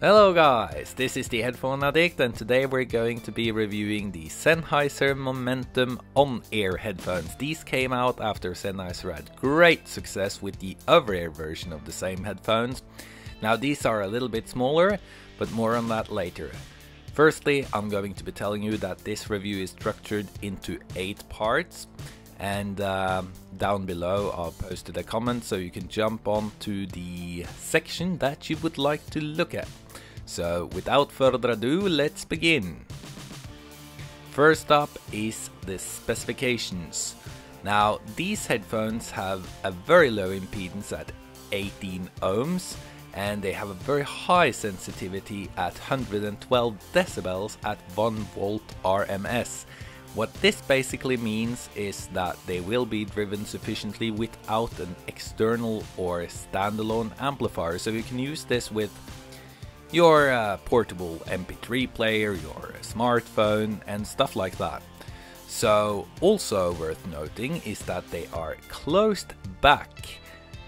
Hello guys, this is the Headphone Addict and today we're going to be reviewing the Sennheiser Momentum On Ear headphones. These came out after Sennheiser had great success with the over-ear version of the same headphones. Now these are a little bit smaller, but more on that later. Firstly, I'm going to be telling you that this review is structured into 8 parts. And down below I'll posted a comment so you can jump on to the section that you would like to look at. So without further ado, let's begin. First up is the specifications. Now these headphones have a very low impedance at 18 ohms and they have a very high sensitivity at 112 decibels at 1 volt RMS. What this basically means is that they will be driven sufficiently without an external or standalone amplifier, so you can use this with your portable MP3 player, your smartphone and stuff like that. So also worth noting is that they are closed back.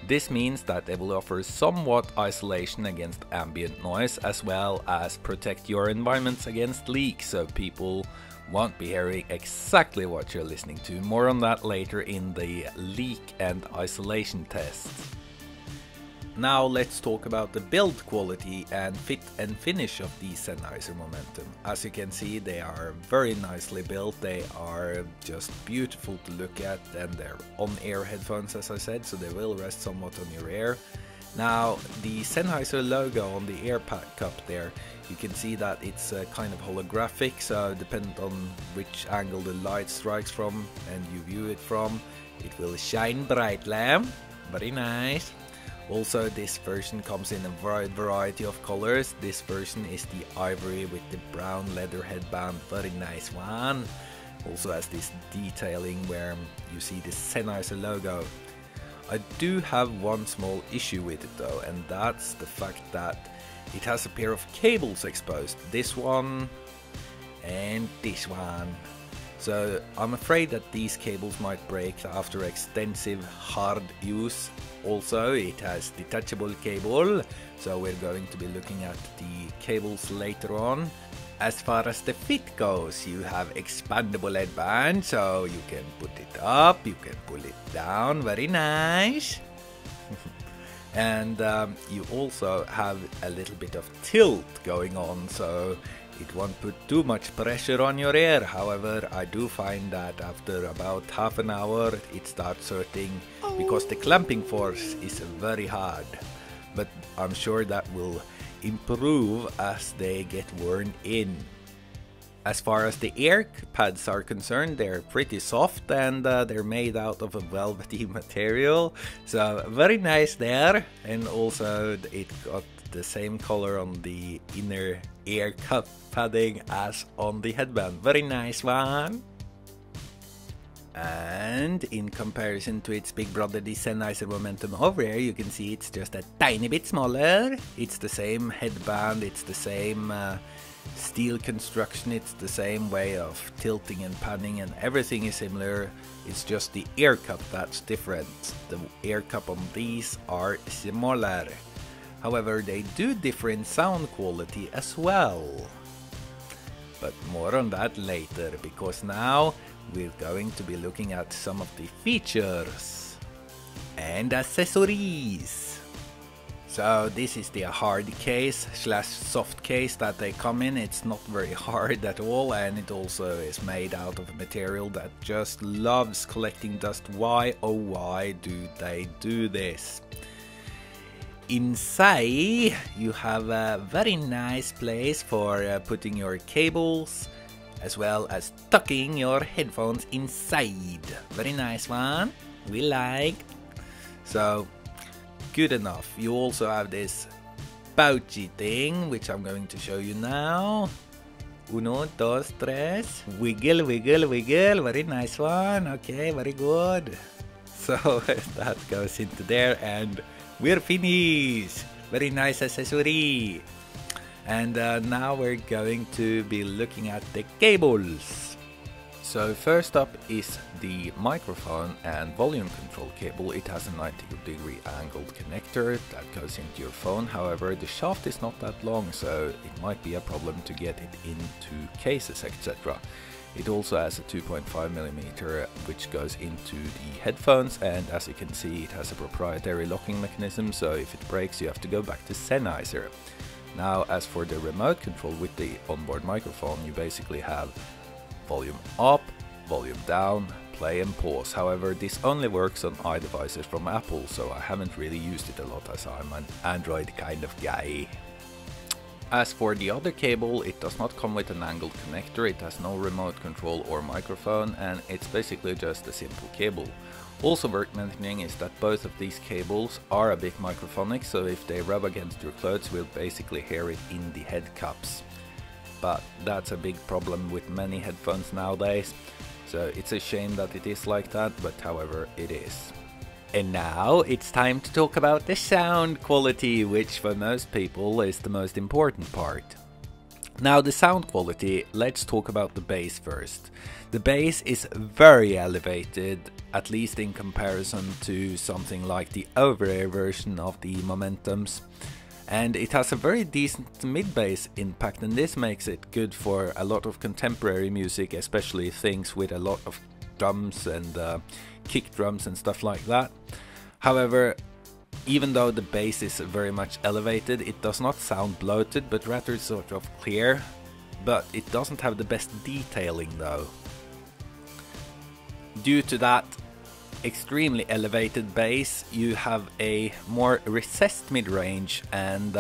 This means that they will offer somewhat isolation against ambient noise as well as protect your environments against leaks, so people won't be hearing exactly what you're listening to. More on that later in the leak and isolation tests. Now let's talk about the build quality and fit and finish of the Sennheiser Momentum. As you can see, they are very nicely built, they are just beautiful to look at, and they're on-ear headphones as I said, so they will rest somewhat on your ear. Now the Sennheiser logo on the ear cup there, you can see that it's kind of holographic, so depending on which angle the light strikes from and you view it from, it will shine brightly. Very nice. Also this version comes in a wide variety of colors. This version is the ivory with the brown leather headband, very nice one. Also has this detailing where you see the Sennheiser logo. I do have one small issue with it though, and that's the fact that it has a pair of cables exposed, this one and this one. So I'm afraid that these cables might break after extensive hard use. Also it has detachable cable, so we're going to be looking at the cables later on. As far as the fit goes, you have expandable headband, so you can put it up, you can pull it down, very nice. And you also have a little bit of tilt going on, so it won't put too much pressure on your ear. However, I do find that after about half an hour it starts hurting because the clamping force is very hard. But I'm sure that will improve as they get worn in. As far as the ear pads are concerned, they're pretty soft and they're made out of a velvety material, so very nice there. And also it got the same color on the inner ear cup padding as on the headband, very nice one. And in comparison to its big brother, the Sennheiser Momentum over ear, you can see it's just a tiny bit smaller. It's the same headband, it's the same steel construction, it's the same way of tilting and panning, and everything is similar. It's just the ear cup that's different. The ear cup on these are smaller. However, they do differ in sound quality as well. But more on that later, because now we're going to be looking at some of the features and accessories. So this is the hard case slash soft case that they come in. It's not very hard at all, and it also is made out of a material that just loves collecting dust. Why, oh why do they do this? Inside you have a very nice place for putting your cables as well as tucking your headphones inside. Very nice one, we like. So good enough. You also have this pouchy thing which I'm going to show you now. Uno, dos, tres. Wiggle, wiggle, wiggle. Very nice one. Okay, very good. So that goes into there and we're finished. Very nice accessory. And now we're going to be looking at the cables. So first up is the microphone and volume control cable. It has a 90-degree angled connector that goes into your phone. However, the shaft is not that long, so it might be a problem to get it into cases, etc. It also has a 2.5mm which goes into the headphones, and as you can see it has a proprietary locking mechanism, so if it breaks you have to go back to Sennheiser. Now as for the remote control with the onboard microphone, you basically have volume up, volume down, play and pause. However, this only works on iDevices from Apple, so I haven't really used it a lot as I'm an Android kind of guy. As for the other cable, it does not come with an angled connector, it has no remote control or microphone, and it's basically just a simple cable. Also worth mentioning is that both of these cables are a bit microphonic, so if they rub against your clothes we'll basically hear it in the head cups. But that's a big problem with many headphones nowadays, so it's a shame that it is like that, but however it is. And now it's time to talk about the sound quality, which for most people is the most important part. Now the sound quality, let's talk about the bass first. The bass is very elevated, at least in comparison to something like the over-ear version of the Momentums. And it has a very decent mid-bass impact, and this makes it good for a lot of contemporary music, especially things with a lot of drums and kick drums and stuff like that. However, even though the bass is very much elevated, it does not sound bloated, but rather sort of clear. But it doesn't have the best detailing though. Due to that extremely elevated bass, you have a more recessed mid-range, and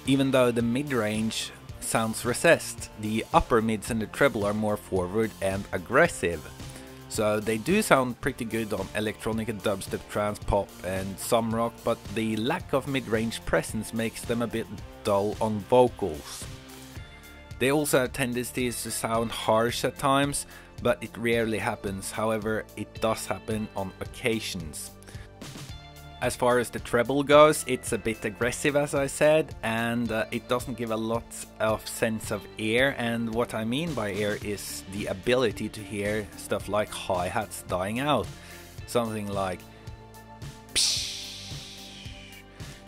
even though the mid-range sounds recessed, the upper mids and the treble are more forward and aggressive. So they do sound pretty good on electronic, dubstep, trance, pop and some rock, but the lack of mid-range presence makes them a bit dull on vocals. They also have tendencies to sound harsh at times, but it rarely happens. However, it does happen on occasions. As far as the treble goes, it's a bit aggressive as I said, and it doesn't give a lot of sense of air, and what I mean by air is the ability to hear stuff like hi-hats dying out. Something like psh.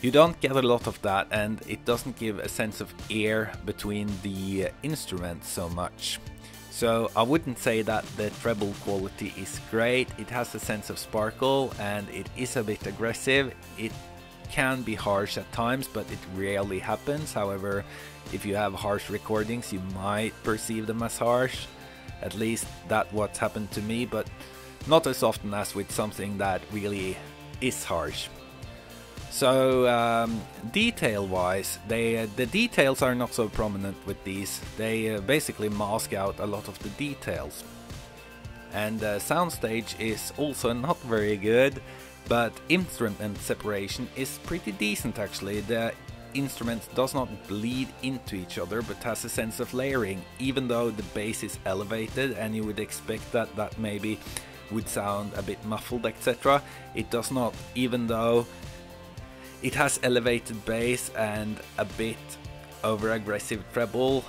You don't get a lot of that, and it doesn't give a sense of air between the instruments so much. So I wouldn't say that the treble quality is great. It has a sense of sparkle and it is a bit aggressive. It can be harsh at times, but it rarely happens. However, if you have harsh recordings, you might perceive them as harsh. At least that's what's happened to me, but not as often as with something that really is harsh. So detail wise, the details are not so prominent with these. They basically mask out a lot of the details. And soundstage is also not very good, but instrument separation is pretty decent actually. The instruments does not bleed into each other, but has a sense of layering, even though the bass is elevated and you would expect that that maybe would sound a bit muffled, etc. It does not, even though it has elevated bass and a bit over aggressive treble.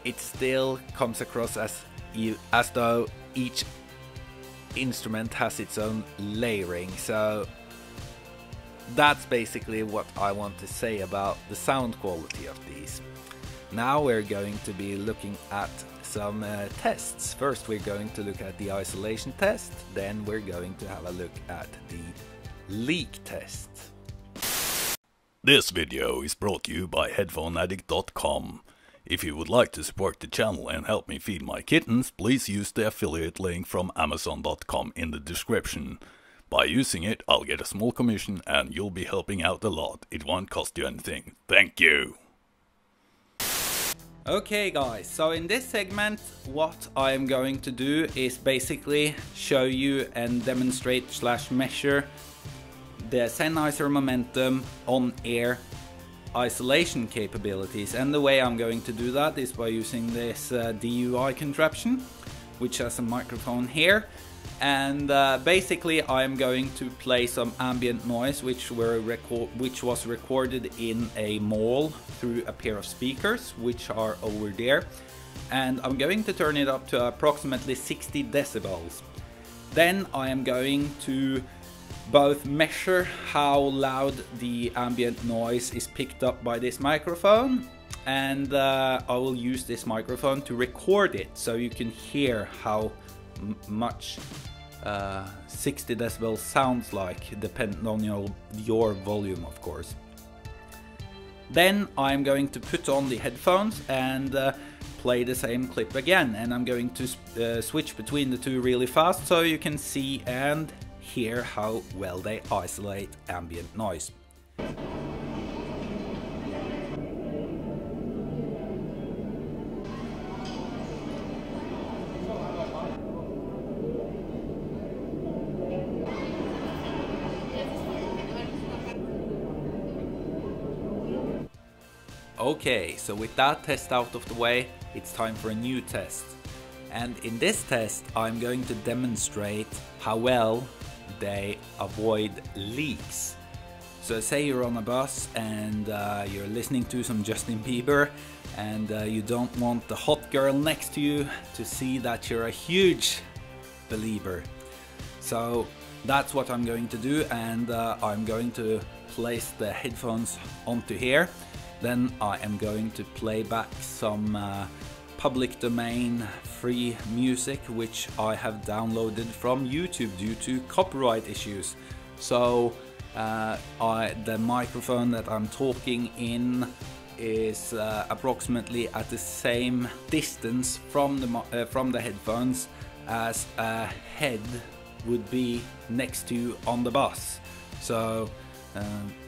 It still comes across as though each instrument has its own layering. So that's basically what I want to say about the sound quality of these. Now we're going to be looking at some tests. First we're going to look at the isolation test, then we're going to have a look at the leak test. This video is brought to you by headphoneaddict.com. If you would like to support the channel and help me feed my kittens, please use the affiliate link from amazon.com in the description. By using it, I'll get a small commission and you'll be helping out a lot. It won't cost you anything. Thank you! Okay guys, so in this segment what I am going to do is basically show you and demonstrate / measure the Sennheiser Momentum On Ear isolation capabilities, and the way I'm going to do that is by using this DUI contraption, which has a microphone here, And basically I'm going to play some ambient noise which was recorded in a mall through a pair of speakers which are over there, and I'm going to turn it up to approximately 60 decibels. Then I am going to both measure how loud the ambient noise is picked up by this microphone, and I will use this microphone to record it so you can hear how much 60 decibels sounds like, depending on your volume, of course. Then I'm going to put on the headphones and play the same clip again, and I'm going to switch between the two really fast so you can see and hear how well they isolate ambient noise. Okay, so with that test out of the way, it's time for a new test. And in this test, I'm going to demonstrate how well they avoid leaks. So say you're on a bus and you're listening to some Justin Bieber, and you don't want the hot girl next to you to see that you're a huge believer. So that's what I'm going to do, and I'm going to place the headphones onto here. Then I am going to play back some public domain free music which I have downloaded from YouTube due to copyright issues. So the microphone that I'm talking in is approximately at the same distance from the headphones as a head would be next to you on the bus. So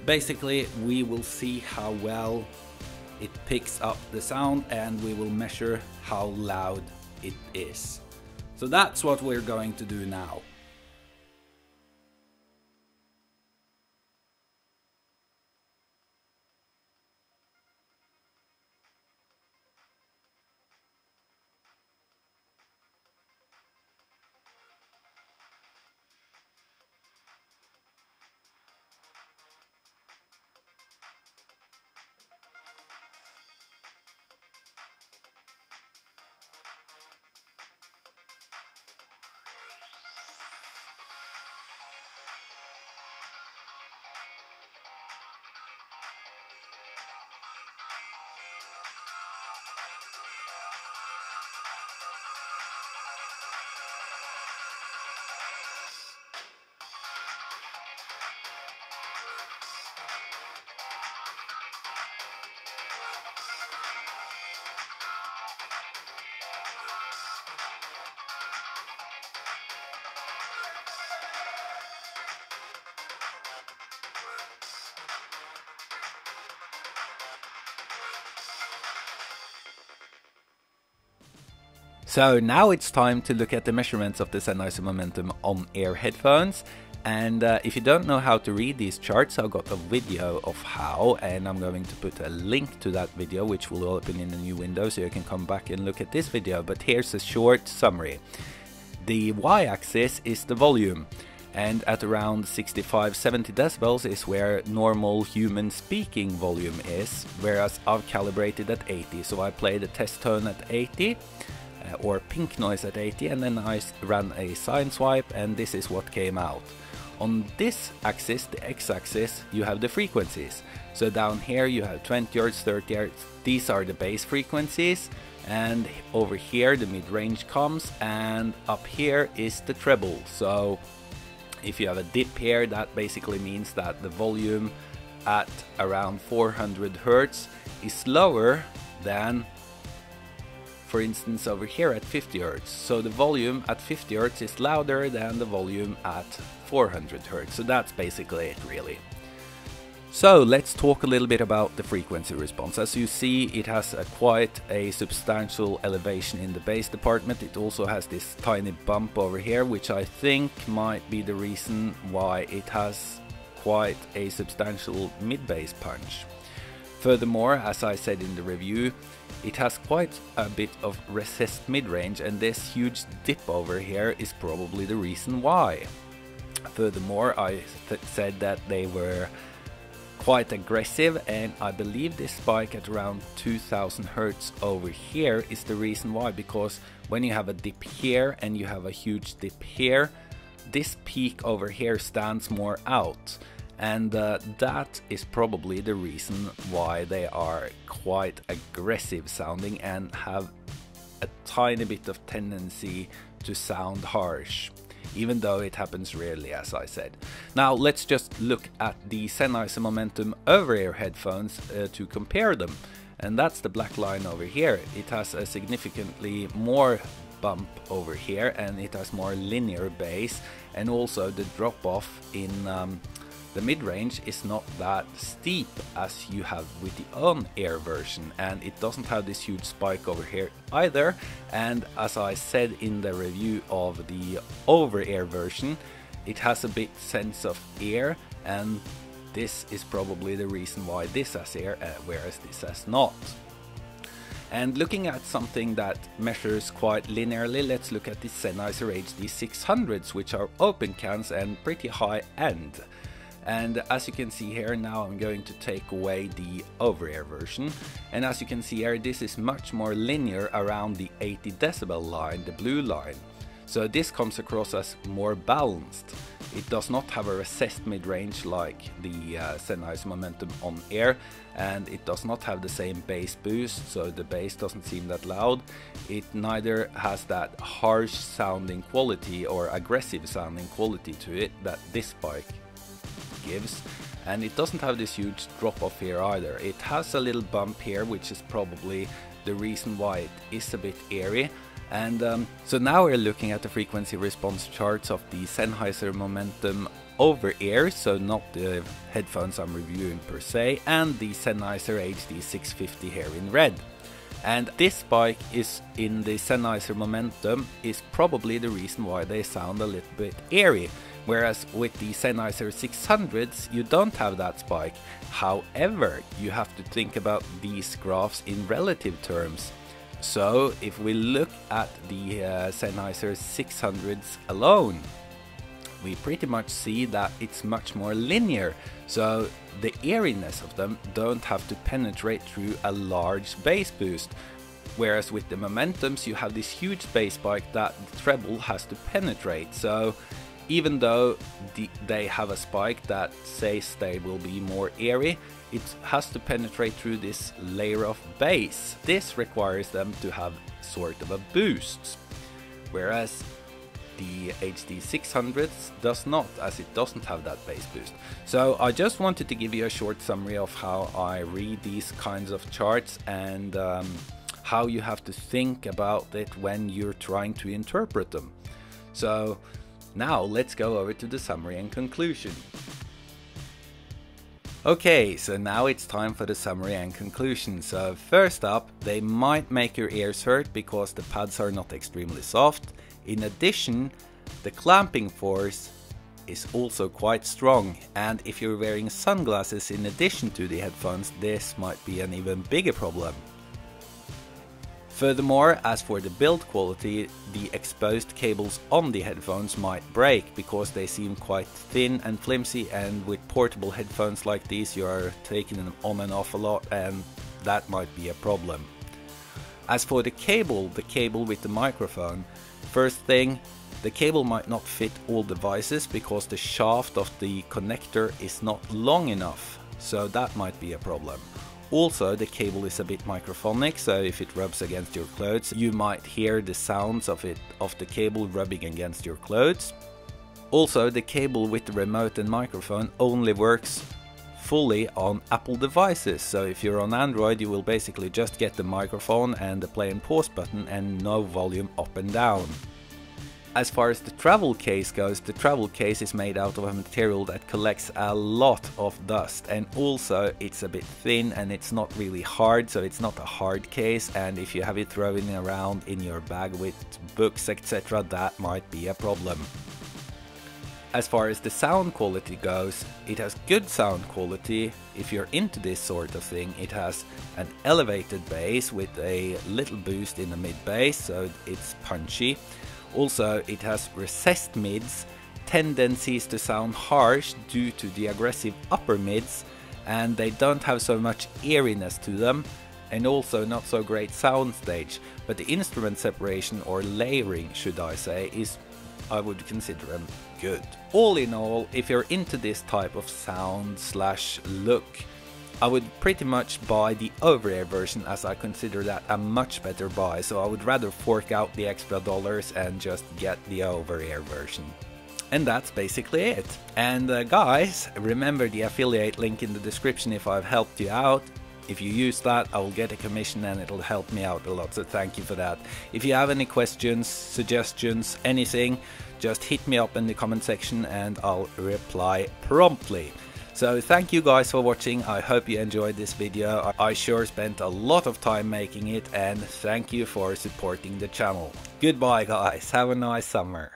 basically we will see how well it picks up the sound, and we will measure how loud it is. So that's what we're going to do now. So now it's time to look at the measurements of the Sennheiser Momentum On Ear headphones. And if you don't know how to read these charts, I've got a video of how, and I'm going to put a link to that video which will open in a new window so you can come back and look at this video. But here's a short summary. The y-axis is the volume, and at around 65-70 decibels is where normal human speaking volume is, whereas I've calibrated at 80. So I played a test tone at 80. Or pink noise at 80, and then I ran a sine swipe, and this is what came out. On this axis, the x-axis, you have the frequencies. So down here you have 20 Hz, 30 Hz, these are the bass frequencies, and over here the mid-range comes, and up here is the treble. So if you have a dip here, that basically means that the volume at around 400 Hz is lower than, for instance, over here at 50 Hz. So the volume at 50 Hz is louder than the volume at 400 Hz. So that's basically it, really. So let's talk a little bit about the frequency response. As you see, it has quite a substantial elevation in the bass department. It also has this tiny bump over here, which I think might be the reason why it has quite a substantial mid-bass punch. Furthermore, as I said in the review, it has quite a bit of recessed mid-range, and this huge dip over here is probably the reason why. Furthermore, I said that they were quite aggressive, and I believe this spike at around 2000 Hz over here is the reason why, because when you have a dip here and you have a huge dip here, this peak over here stands more out, and that is probably the reason why they are quite aggressive sounding and have a tiny bit of tendency to sound harsh, even though it happens rarely, as I said. Now let's just look at the Sennheiser Momentum over-ear headphones to compare them, and that's the black line over here. It has a significantly more bump over here, and it has more linear bass, and also the drop-off in the mid-range is not that steep as you have with the on-ear version, and it doesn't have this huge spike over here either. And as I said in the review of the over-ear version, it has a bit sense of air, and this is probably the reason why this has air, whereas this has not. And looking at something that measures quite linearly, let's look at the Sennheiser HD600s, which are open cans and pretty high end. And as you can see here, now I'm going to take away the over-ear version, and as you can see here, this is much more linear around the 80 decibel line, the blue line. So this comes across as more balanced. It does not have a recessed mid-range like the Sennheiser Momentum On Ear, and it does not have the same bass boost, so the bass doesn't seem that loud. It neither has that harsh sounding quality or aggressive sounding quality to it that this spike gives, and it doesn't have this huge drop off here either. It has a little bump here, which is probably the reason why it is a bit airy. And so now we're looking at the frequency response charts of the Sennheiser Momentum over ear, so not the headphones I'm reviewing per se, and the Sennheiser HD650 here in red. And this spike is in the Sennheiser Momentum is probably the reason why they sound a little bit airy, whereas with the Sennheiser 600s you don't have that spike. However, you have to think about these graphs in relative terms. So if we look at the Sennheiser 600s alone, we pretty much see that it's much more linear, so the eeriness of them don't have to penetrate through a large bass boost, whereas with the Momentums you have this huge bass spike that the treble has to penetrate. So even though they have a spike that says they will be more airy, it has to penetrate through this layer of bass. This requires them to have sort of a boost, whereas the HD600s does not, as it doesn't have that bass boost. So I just wanted to give you a short summary of how I read these kinds of charts, and how you have to think about it when you're trying to interpret them. So now let's go over to the summary and conclusion. Okay, so now it's time for the summary and conclusion. So first up, they might make your ears hurt because the pads are not extremely soft. In addition, the clamping force is also quite strong, and if you're wearing sunglasses in addition to the headphones, this might be an even bigger problem. Furthermore, as for the build quality, the exposed cables on the headphones might break because they seem quite thin and flimsy, and with portable headphones like these you are taking them on and off a lot, and that might be a problem. As for the cable with the microphone, first thing, the cable might not fit all devices because the shaft of the connector is not long enough, so that might be a problem. Also, the cable is a bit microphonic, so if it rubs against your clothes, you might hear the sounds of the cable rubbing against your clothes. Also, the cable with the remote and microphone only works fully on Apple devices, so if you're on Android you will basically just get the microphone and the play and pause button and no volume up and down. As far as the travel case goes, the travel case is made out of a material that collects a lot of dust, and also it's a bit thin and it's not really hard, so it's not a hard case, and if you have it thrown around in your bag with books etc, that might be a problem. As far as the sound quality goes, it has good sound quality. If you're into this sort of thing, it has an elevated bass with a little boost in the mid bass, so it's punchy. Also, it has recessed mids, tendencies to sound harsh due to the aggressive upper mids, and they don't have so much eeriness to them, and also not so great soundstage. But the instrument separation, or layering should I say, is, I would consider them good. All in all, if you're into this type of sound slash look, I would pretty much buy the over-ear version, as I consider that a much better buy, so I would rather fork out the extra dollars and just get the over-ear version. And that's basically it. And guys, remember the affiliate link in the description if I've helped you out. If you use that, I will get a commission and it'll help me out a lot, so thank you for that. If you have any questions, suggestions, anything, just hit me up in the comment section and I'll reply promptly. So thank you guys for watching. I hope you enjoyed this video. I sure spent a lot of time making it, and thank you for supporting the channel. Goodbye guys, have a nice summer.